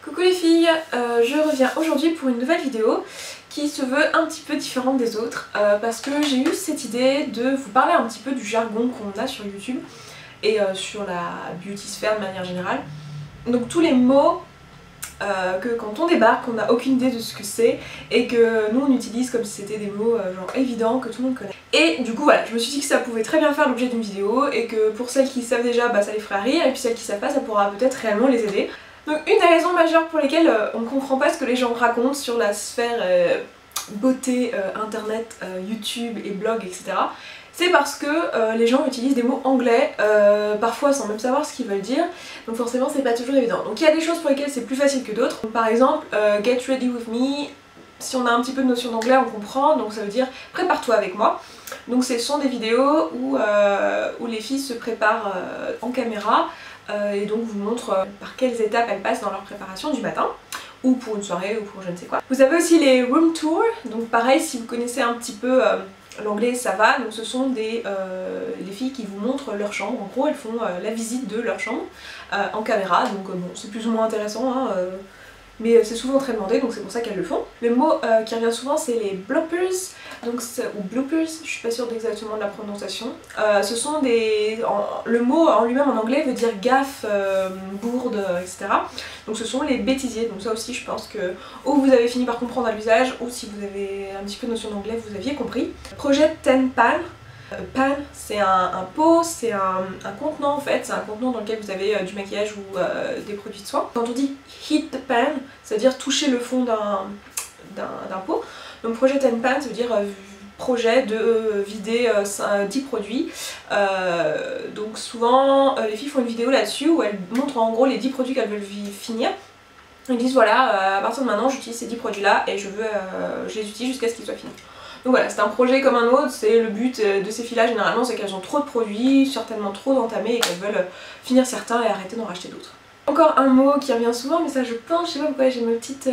Coucou les filles, je reviens aujourd'hui pour une nouvelle vidéo qui se veut un petit peu différente des autres parce que j'ai eu cette idée de vous parler un petit peu du jargon qu'on a sur YouTube et sur la beauty sphère de manière générale. Donc tous les mots que quand on débarque on n'a aucune idée de ce que c'est et que nous on utilise comme si c'était des mots genre évidents que tout le monde connaît. Et du coup voilà, je me suis dit que ça pouvait très bien faire l'objet d'une vidéo et que pour celles qui savent déjà ça les fera rire et puis celles qui savent pas ça pourra peut-être réellement les aider. Donc une des raisons majeures pour lesquelles on ne comprend pas ce que les gens racontent sur la sphère beauté, internet, YouTube et blog, etc. c'est parce que les gens utilisent des mots anglais, parfois sans même savoir ce qu'ils veulent dire, donc forcément c'est pas toujours évident. Donc il y a des choses pour lesquelles c'est plus facile que d'autres. Par exemple, get ready with me, si on a un petit peu de notion d'anglais on comprend, donc ça veut dire prépare-toi avec moi. Donc ce sont des vidéos où les filles se préparent en caméra, et donc vous montre par quelles étapes elles passent dans leur préparation du matin ou pour une soirée ou pour je ne sais quoi. Vous avez aussi les room tours, donc pareil si vous connaissez un petit peu l'anglais ça va, donc ce sont les filles qui vous montrent leur chambre, en gros elles font la visite de leur chambre en caméra, donc bon c'est plus ou moins intéressant hein, mais c'est souvent très demandé donc c'est pour ça qu'elles le font. Le mot qui revient souvent c'est les bloopers, donc ou bloopers, je suis pas sûre exactement de la prononciation. Ce sont des... le mot en lui-même en anglais veut dire gaffe, bourde, etc. Donc ce sont les bêtisiers, donc ça aussi je pense que ou vous avez fini par comprendre à l'usage ou si vous avez un petit peu de notion d'anglais vous aviez compris. Projet 10 pan. Pan c'est un pot, c'est un contenant en fait, c'est un contenant dans lequel vous avez du maquillage ou des produits de soin. Quand on dit hit the pan, ça veut dire toucher le fond d'un pot. Donc projet 10 pan ça veut dire projet de vider 10 produits. Donc souvent les filles font une vidéo là-dessus où elles montrent en gros les 10 produits qu'elles veulent finir. Elles disent voilà, à partir de maintenant j'utilise ces 10 produits là et je les utilise jusqu'à ce qu'ils soient finis. Donc voilà, c'est un projet comme un autre, c'est le but de ces filles-là généralement c'est qu'elles ont trop de produits, certainement trop d'entamés et qu'elles veulent finir certains et arrêter d'en racheter d'autres. Encore un mot qui revient souvent mais ça je pense, je sais pas pourquoi j'ai ma petite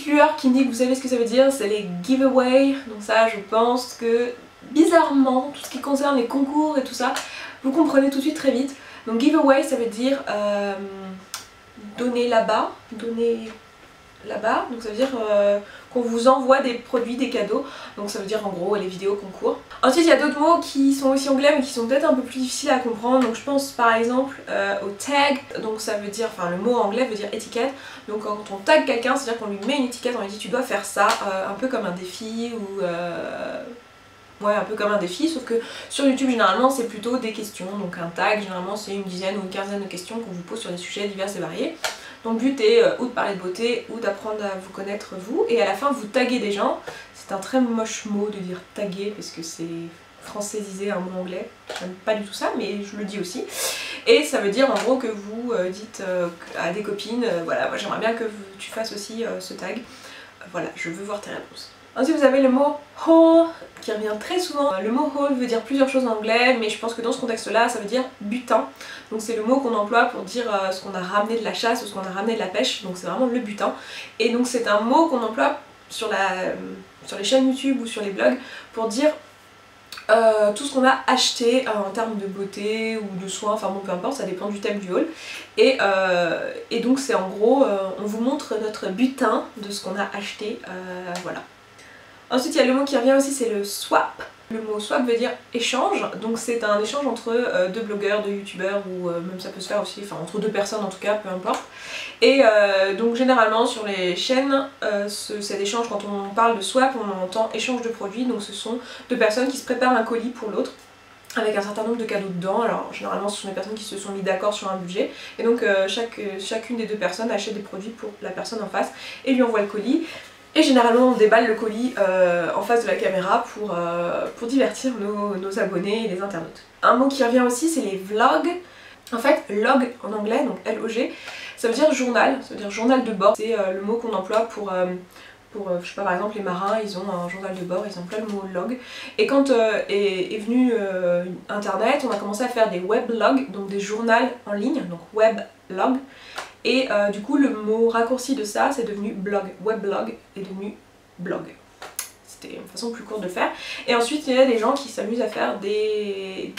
lueur qui me dit que vous savez ce que ça veut dire, c'est les giveaways. Donc ça je pense que bizarrement tout ce qui concerne les concours et tout ça, vous comprenez tout de suite très vite. Donc giveaway ça veut dire donner là-bas, donc ça veut dire qu'on vous envoie des produits, des cadeaux, donc ça veut dire en gros les vidéos concours. Ensuite il y a d'autres mots qui sont aussi anglais mais qui sont peut-être un peu plus difficiles à comprendre, donc je pense par exemple au tag, donc ça veut dire, enfin le mot anglais veut dire étiquette, donc quand on tag quelqu'un c'est à dire qu'on lui met une étiquette, on lui dit tu dois faire ça, un peu comme un défi ou... ouais, un peu comme un défi, sauf que sur YouTube généralement c'est plutôt des questions, donc un tag généralement c'est une dizaine ou une quinzaine de questions qu'on vous pose sur des sujets divers et variés. Donc le but est ou de parler de beauté ou d'apprendre à vous connaître vous, et à la fin vous taguez des gens. C'est un très moche mot de dire taguer parce que c'est françaisisé un mot anglais, j'aime pas du tout ça mais je le dis aussi. Et ça veut dire en gros que vous dites à des copines, voilà moi j'aimerais bien que tu fasses aussi ce tag, voilà je veux voir tes réponses. Ensuite vous avez le mot haul qui revient très souvent. Le mot haul veut dire plusieurs choses en anglais mais je pense que dans ce contexte là ça veut dire butin. Donc c'est le mot qu'on emploie pour dire ce qu'on a ramené de la chasse ou ce qu'on a ramené de la pêche, donc c'est vraiment le butin. Et donc c'est un mot qu'on emploie sur les chaînes YouTube ou sur les blogs pour dire tout ce qu'on a acheté en termes de beauté ou de soins, enfin bon peu importe, ça dépend du thème du haul. Et donc c'est en gros, on vous montre notre butin de ce qu'on a acheté, voilà. Ensuite il y a le mot qui revient aussi, c'est le swap. Le mot swap veut dire échange, donc c'est un échange entre deux blogueurs, deux youtubeurs ou même ça peut se faire aussi, enfin entre deux personnes en tout cas, peu importe. Et donc généralement sur les chaînes, cet échange, quand on parle de swap, on entend échange de produits, donc ce sont deux personnes qui se préparent un colis pour l'autre avec un certain nombre de cadeaux dedans. Alors généralement ce sont des personnes qui se sont mis d'accord sur un budget et donc chacune des deux personnes achète des produits pour la personne en face et lui envoie le colis. Et généralement on déballe le colis en face de la caméra pour divertir nos abonnés et les internautes. Un mot qui revient aussi c'est les vlogs. En fait log en anglais, donc L-O-G, ça veut dire journal, ça veut dire journal de bord. C'est le mot qu'on emploie pour je sais pas, par exemple les marins ils ont un journal de bord, ils emploient le mot log. Et quand est venu internet, on a commencé à faire des weblogs, donc des journaux en ligne, donc weblog. Et du coup le mot raccourci de ça c'est devenu blog, weblog est devenu blog. C'était une façon plus courte de le faire. Et ensuite il y a des gens qui s'amusent à faire des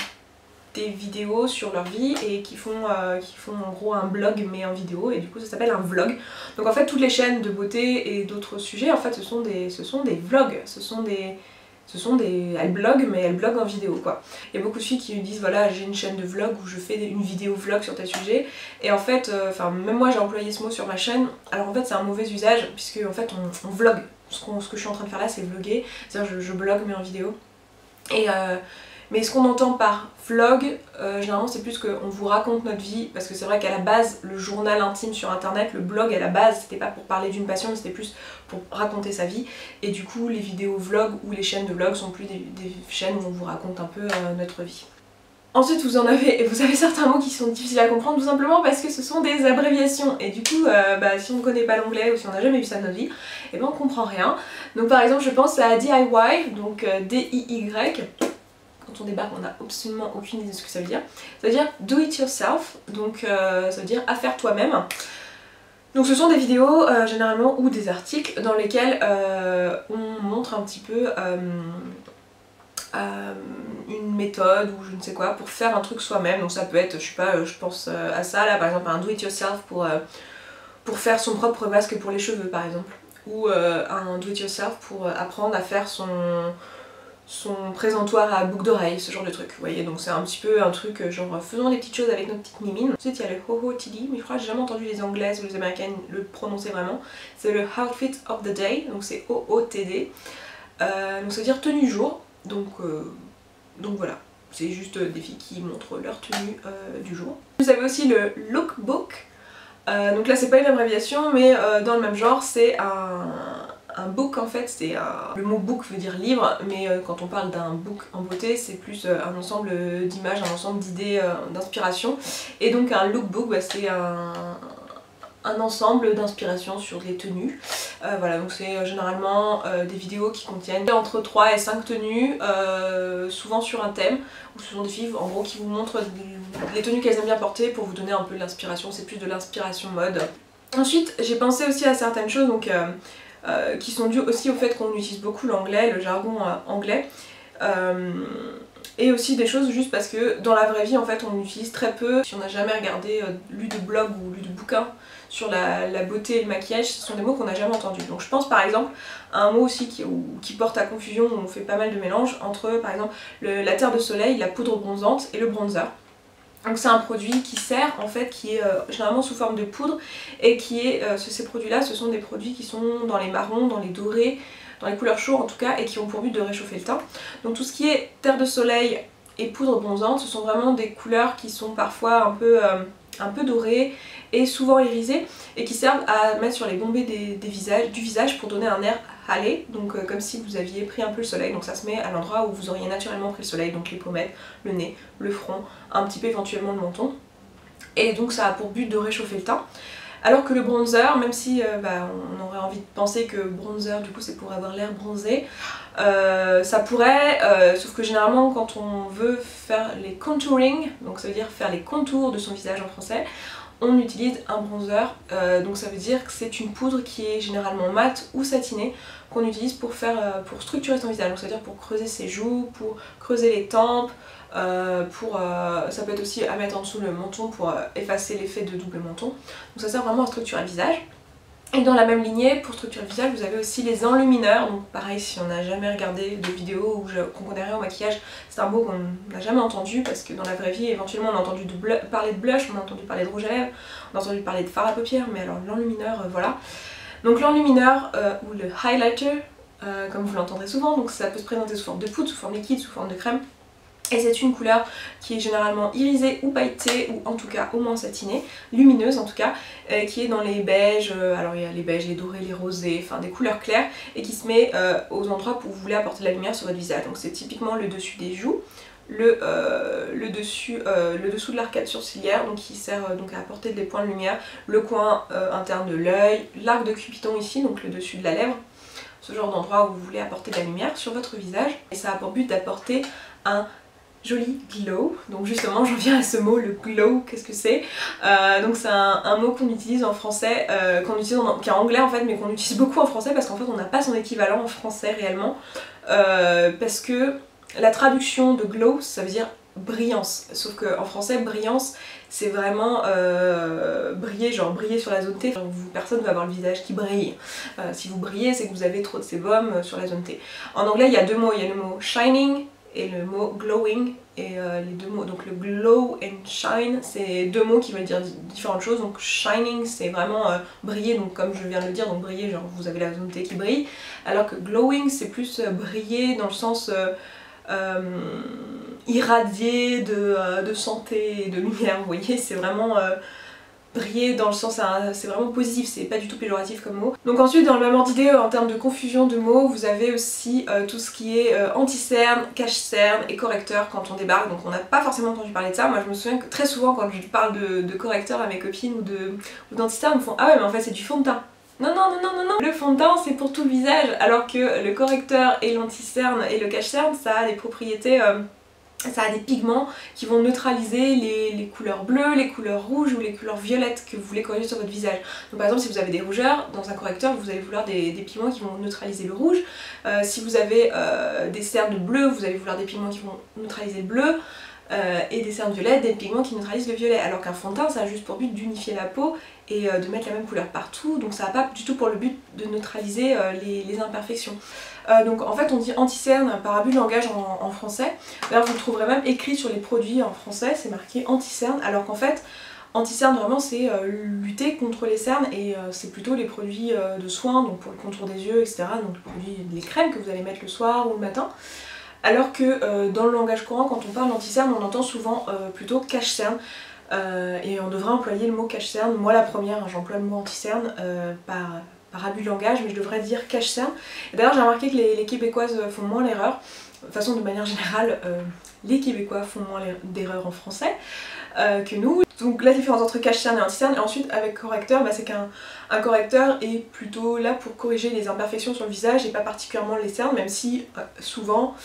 des vidéos sur leur vie et qui font en gros un blog mais en vidéo, et du coup ça s'appelle un vlog. Donc en fait toutes les chaînes de beauté et d'autres sujets en fait ce sont des vlogs, elles bloguent mais elles bloguent en vidéo quoi. Il y a beaucoup de filles qui me disent voilà j'ai une chaîne de vlog où je fais une vidéo vlog sur tel sujet, et en fait, même moi j'ai employé ce mot sur ma chaîne, alors en fait c'est un mauvais usage puisque en fait on vlog. Ce que je suis en train de faire là c'est vlogger, c'est-à-dire je blogue mais en vidéo. Et mais ce qu'on entend par vlog, généralement c'est plus qu'on vous raconte notre vie, parce que c'est vrai qu'à la base, le journal intime sur internet, le blog à la base, c'était pas pour parler d'une passion, c'était plus pour raconter sa vie, et du coup les vidéos vlog ou les chaînes de vlog sont plus des chaînes où on vous raconte un peu notre vie. Ensuite vous avez certains mots qui sont difficiles à comprendre tout simplement parce que ce sont des abréviations, et du coup si on ne connaît pas l'anglais ou si on n'a jamais vu ça de notre vie, et ben on comprend rien. Donc par exemple je pense à DIY, donc D-I-Y. Quand on débarque on n'a absolument aucune idée de ce que ça veut dire. Ça veut dire do it yourself, donc ça veut dire à faire toi-même. Donc ce sont des vidéos généralement ou des articles dans lesquels on montre un petit peu une méthode ou je ne sais quoi pour faire un truc soi-même. Donc ça peut être, je sais pas, je pense à ça là par exemple, un do it yourself pour faire son propre masque pour les cheveux par exemple, ou un do it yourself pour apprendre à faire son présentoir à boucle d'oreille, ce genre de truc, vous voyez. Donc c'est un petit peu un truc genre faisons les petites choses avec nos petites mimines. Ensuite il y a le ho-ho-tili, mais je crois que j'ai jamais entendu les anglaises ou les américaines le prononcer vraiment. C'est le outfit of the day, donc c'est O-O-T-D, donc ça veut dire tenue jour. Donc voilà, c'est juste des filles qui montrent leur tenue du jour. Vous avez aussi le lookbook, donc là c'est pas une abréviation mais dans le même genre, c'est un book en fait, c'est le mot book veut dire livre, mais quand on parle d'un book en beauté c'est plus un ensemble d'images, un ensemble d'idées, d'inspiration, et donc un lookbook bah, c'est un ensemble d'inspiration sur les tenues. Voilà, donc c'est généralement des vidéos qui contiennent entre 3 et 5 tenues, souvent sur un thème, où ce sont des filles en gros qui vous montrent les tenues qu'elles aiment bien porter pour vous donner un peu de l'inspiration, c'est plus de l'inspiration mode. Ensuite j'ai pensé aussi à certaines choses donc, qui sont dues aussi au fait qu'on utilise beaucoup l'anglais, le jargon anglais. Et aussi des choses juste parce que dans la vraie vie en fait on utilise très peu. Si on n'a jamais regardé, lu de blog ou lu de bouquins sur la beauté et le maquillage, ce sont des mots qu'on n'a jamais entendus. Donc je pense par exemple à un mot aussi qui porte à confusion, où on fait pas mal de mélanges entre par exemple la terre de soleil, la poudre bronzante et le bronzer. Donc c'est un produit qui sert en fait, qui est généralement sous forme de poudre, et qui est, ces produits là ce sont des produits qui sont dans les marrons, dans les dorés, dans les couleurs chaudes en tout cas, et qui ont pour but de réchauffer le teint. Donc tout ce qui est terre de soleil et poudre bronzante, ce sont vraiment des couleurs qui sont parfois un peu dorées et souvent irisées, et qui servent à mettre sur les bombées du visage pour donner un air hâlé, donc comme si vous aviez pris un peu le soleil. Donc ça se met à l'endroit où vous auriez naturellement pris le soleil, donc les pommettes, le nez, le front, un petit peu éventuellement le menton, et donc ça a pour but de réchauffer le teint. Alors que le bronzer, même si on aurait envie de penser que bronzer du coup c'est pour avoir l'air bronzé, ça pourrait, sauf que généralement quand on veut faire les contouring, donc ça veut dire faire les contours de son visage en français, on utilise un bronzer, donc ça veut dire que c'est une poudre qui est généralement mate ou satinée, qu'on utilise pour structurer son visage, donc ça veut dire pour creuser ses joues, pour creuser les tempes, ça peut être aussi à mettre en dessous le menton pour effacer l'effet de double menton. Donc ça sert vraiment à structurer le visage. Et dans la même lignée, pour structurer le visage, vous avez aussi les enlumineurs. Donc pareil, si on n'a jamais regardé de vidéo ou qu'on connaît rien au maquillage, c'est un mot qu'on n'a jamais entendu, parce que dans la vraie vie, éventuellement on a entendu parler de blush, on a entendu parler de rouge à lèvres, on a entendu parler de fard à paupières, mais alors l'enlumineur, voilà. Donc l'enlumineur ou le highlighter, comme vous l'entendrez souvent, donc ça peut se présenter sous forme de poudre, sous forme liquide, sous forme de crème. Et c'est une couleur qui est généralement irisée ou pailletée, ou en tout cas au moins satinée, lumineuse en tout cas, qui est dans les beiges, alors il y a les beiges, les dorés, les rosés, enfin des couleurs claires, et qui se met aux endroits où vous voulez apporter de la lumière sur votre visage. Donc c'est typiquement le dessus des joues, le dessous de l'arcade sourcilière, donc qui sert donc à apporter des points de lumière, le coin interne de l'œil, l'arc de Cupidon ici, donc le dessus de la lèvre, ce genre d'endroit où vous voulez apporter de la lumière sur votre visage. Et ça a pour but d'apporter un joli glow. Donc justement j'en viens à ce mot, le glow, qu'est-ce que c'est? Donc c'est un mot qu'on utilise en français, qui est en anglais en fait, mais qu'on utilise beaucoup en français parce qu'en fait on n'a pas son équivalent en français réellement, parce que la traduction de glow ça veut dire brillance, sauf qu'en français brillance c'est vraiment briller, genre briller sur la zone T, enfin, personne ne va avoir le visage qui brille. Si vous brillez c'est que vous avez trop de sébum sur la zone T. En anglais il y a deux mots, il y a le mot shining et le mot glowing, et les deux mots, donc le glow and shine c'est deux mots qui veulent dire différentes choses. Donc shining c'est vraiment briller, donc comme je viens de le dire, donc briller genre vous avez la zone T qui brille, alors que glowing c'est plus briller dans le sens irradier de santé et de lumière, vous voyez, c'est vraiment briller dans le sens, c'est vraiment positif, c'est pas du tout péjoratif comme mot. Donc ensuite dans le même ordre d'idée, en termes de confusion de mots, vous avez aussi tout ce qui est anti-cerne, cache-cerne et correcteur quand on débarque, donc on n'a pas forcément entendu parler de ça. Moi je me souviens que très souvent quand je parle de correcteur à mes copines ou d'anti-cerne, ils me font ah ouais mais en fait c'est du fond de teint. Non, non, non, non, non, non. Le fond de teint c'est pour tout le visage, alors que le correcteur et l'anti-cerne et le cache-cerne ça a des propriétés, ça a des pigments qui vont neutraliser les couleurs bleues, les couleurs rouges ou les couleurs violettes que vous voulez corriger sur votre visage. Donc par exemple si vous avez des rougeurs, dans un correcteur vous allez vouloir des pigments qui vont neutraliser le rouge. Si vous avez des cernes bleues, vous allez vouloir des pigments qui vont neutraliser le bleu. Et des cernes violettes, des pigments qui neutralisent le violet, alors qu'un fond de teint ça a juste pour but d'unifier la peau et de mettre la même couleur partout, donc ça n'a pas du tout pour le but de neutraliser les imperfections. Donc en fait on dit anti-cerne par abus de langage en français. D'ailleurs vous le trouverez même écrit sur les produits en français, c'est marqué anti-cerne, alors qu'en fait anti-cerne vraiment c'est lutter contre les cernes, et c'est plutôt les produits de soins, donc pour le contour des yeux etc, donc les crèmes que vous allez mettre le soir ou le matin. Alors que dans le langage courant, quand on parle d'anti-cerne, on entend souvent plutôt cache-cerne. Et on devrait employer le mot cache-cerne. Moi la première, hein, j'emploie le mot anti-cerne par abus de langage, mais je devrais dire cache-cerne. D'ailleurs j'ai remarqué que les Québécoises font moins l'erreur. De toute façon de manière générale, les Québécois font moins d'erreurs en français que nous. Donc la différence entre cache-cerne et anti-cerne, et ensuite avec correcteur, c'est qu'un correcteur est plutôt là pour corriger les imperfections sur le visage et pas particulièrement les cernes, même si souvent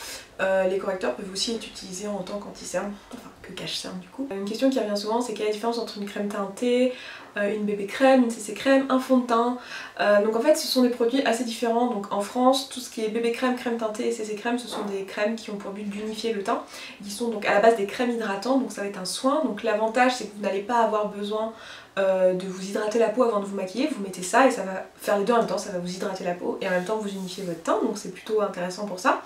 les correcteurs peuvent aussi être utilisés en tant qu'anti-cerne, enfin que cache-cerne du coup. Une question qui revient souvent c'est quelle est la différence entre une crème teintée, une bébé crème, une CC crème, un fond de teint. Donc en fait ce sont des produits assez différents. Donc en France tout ce qui est bébé crème, crème teintée et CC crème, ce sont des crèmes qui ont pour but d'unifier le teint, qui sont donc à la base des crèmes hydratantes, donc ça va être un soin. Donc l'avantage c'est que vous n'allez pas avoir besoin de vous hydrater la peau avant de vous maquiller, vous mettez ça et ça va faire les deux en même temps, ça va vous hydrater la peau et en même temps vous unifiez votre teint, donc c'est plutôt intéressant pour ça.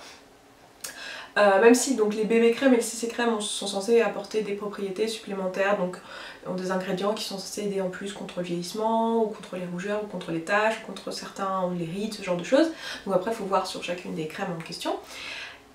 Même si donc les bébé crèmes et les CC crèmes sont censés apporter des propriétés supplémentaires, donc ont des ingrédients qui sont censés aider en plus contre le vieillissement, ou contre les rougeurs, ou contre les taches, ou contre certains, ou les rides, ce genre de choses. Donc après il faut voir sur chacune des crèmes en question.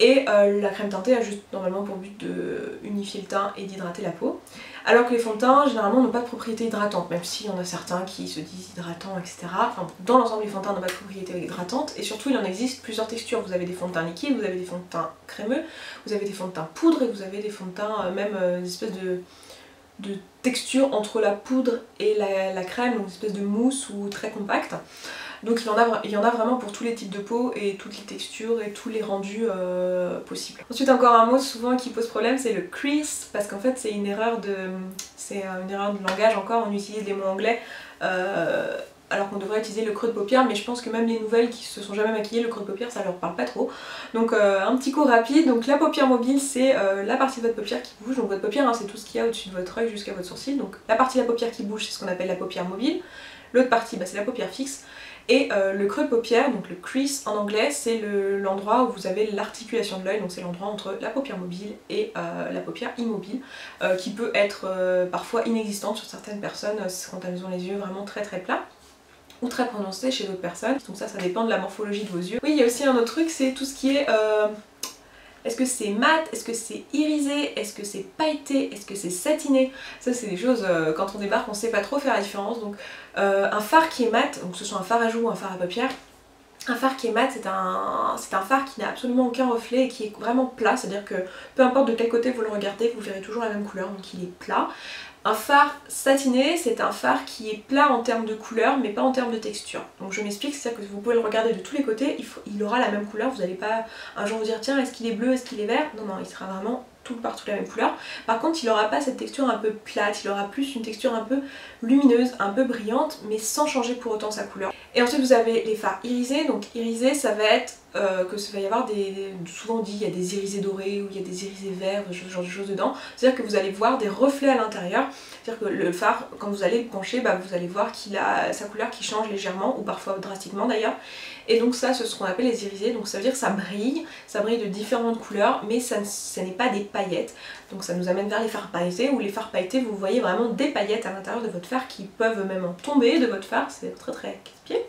Et la crème teintée a juste normalement pour but de unifier le teint et d'hydrater la peau. Alors que les fonds de teint généralement n'ont pas de propriété hydratante, même s'il y en a certains qui se disent hydratants, etc. Enfin, dans l'ensemble les fonds de teint n'ont pas de propriété hydratante, et surtout il en existe plusieurs textures. Vous avez des fonds de teint liquides, vous avez des fonds de teint crémeux, vous avez des fonds de teint poudre, et vous avez des fonds de teint même des espèces de texture entre la poudre et la crème, donc une espèce de mousse ou très compacte. Donc il y en a vraiment pour tous les types de peau et toutes les textures et tous les rendus possibles. Ensuite encore un mot souvent qui pose problème, c'est le crease, parce qu'en fait c'est une erreur de langage encore, on utilise les mots anglais alors qu'on devrait utiliser le creux de paupière, mais je pense que même les nouvelles qui se sont jamais maquillées, le creux de paupière ça leur parle pas trop. Donc un petit cours rapide, donc la paupière mobile c'est la partie de votre paupière qui bouge, donc votre paupière hein, c'est tout ce qu'il y a au-dessus de votre œil jusqu'à votre sourcil, donc la partie de la paupière qui bouge c'est ce qu'on appelle la paupière mobile, l'autre partie c'est la paupière fixe. Et le creux de paupière, donc le crease en anglais, c'est l'endroit où vous avez l'articulation de l'œil, donc c'est l'endroit entre la paupière mobile et la paupière immobile, qui peut être parfois inexistante sur certaines personnes quand elles ont les yeux vraiment très très plats, ou très prononcés chez d'autres personnes, donc ça dépend de la morphologie de vos yeux. Oui, il y a aussi un autre truc, c'est tout ce qui est... est-ce que c'est mat? Est-ce que c'est irisé? Est-ce que c'est pailleté? Est-ce que c'est satiné? Ça c'est des choses, quand on débarque on sait pas trop faire la différence. Donc un fard qui est mat, donc que ce soit un fard à joues ou un fard à paupières, un fard qui est mat c'est un fard qui n'a absolument aucun reflet et qui est vraiment plat, c'est-à-dire que peu importe de quel côté vous le regardez, vous verrez toujours la même couleur, donc il est plat. Un fard satiné, c'est un fard qui est plat en termes de couleur mais pas en termes de texture. Donc je m'explique, c'est-à-dire que vous pouvez le regarder de tous les côtés, il aura la même couleur, vous n'allez pas un jour vous dire tiens est-ce qu'il est bleu, est-ce qu'il est vert, non non, il sera vraiment tout partout la même couleur. Par contre il n'aura pas cette texture un peu plate, il aura plus une texture un peu lumineuse, un peu brillante, mais sans changer pour autant sa couleur. Et ensuite vous avez les fards irisés, donc irisé ça va être que ça va y avoir souvent on dit il y a des irisés dorés ou il y a des irisés verts, ce genre de choses dedans. C'est-à-dire que vous allez voir des reflets à l'intérieur. C'est-à-dire que le phare, quand vous allez le pencher, vous allez voir qu'il a sa couleur qui change légèrement, ou parfois drastiquement d'ailleurs. Et donc ça, c'est ce qu'on appelle les irisés, donc ça veut dire que ça brille de différentes couleurs, mais ça n'est pas des paillettes. Donc ça nous amène vers les fards pailletés, où les fards pailletés, vous voyez vraiment des paillettes à l'intérieur de votre fard qui peuvent même en tomber de votre fard, c'est très casse-pied.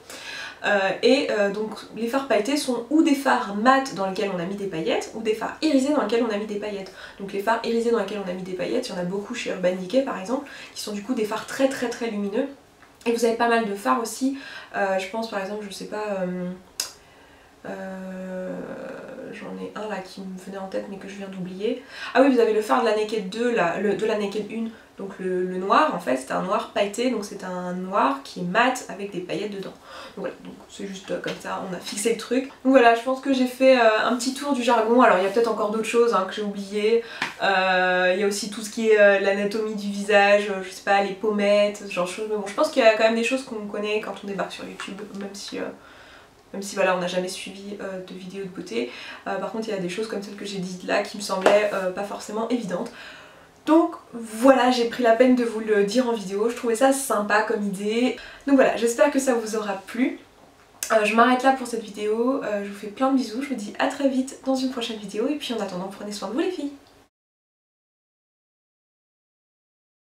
Donc les fards pailletés sont ou des fards mat dans lesquels on a mis des paillettes, ou des fards irisés dans lesquels on a mis des paillettes. Donc les fards irisés dans lesquels on a mis des paillettes, il y en a beaucoup chez Urban Decay par exemple, qui sont du coup des fards très lumineux. Et vous avez pas mal de fards aussi, je pense par exemple, je sais pas, j'en ai un là qui me venait en tête mais que je viens d'oublier. Ah oui, vous avez le fard de la Naked 2, de la Naked 1, donc le noir en fait, c'est un noir pailleté, donc c'est un noir qui est mat avec des paillettes dedans. Donc voilà, donc c'est juste comme ça, on a fixé le truc. Donc voilà, je pense que j'ai fait un petit tour du jargon. Alors il y a peut-être encore d'autres choses que j'ai oubliées. Il y a aussi tout ce qui est l'anatomie du visage, je sais pas, les pommettes, ce genre de choses. Mais bon, je pense qu'il y a quand même des choses qu'on connaît quand on débarque sur YouTube, même si voilà, on n'a jamais suivi de vidéos de beauté. Par contre il y a des choses comme celles que j'ai dites là qui me semblaient pas forcément évidentes. Donc voilà, j'ai pris la peine de vous le dire en vidéo, je trouvais ça sympa comme idée. Donc voilà, j'espère que ça vous aura plu. Je m'arrête là pour cette vidéo, je vous fais plein de bisous, je vous dis à très vite dans une prochaine vidéo et puis en attendant prenez soin de vous les filles.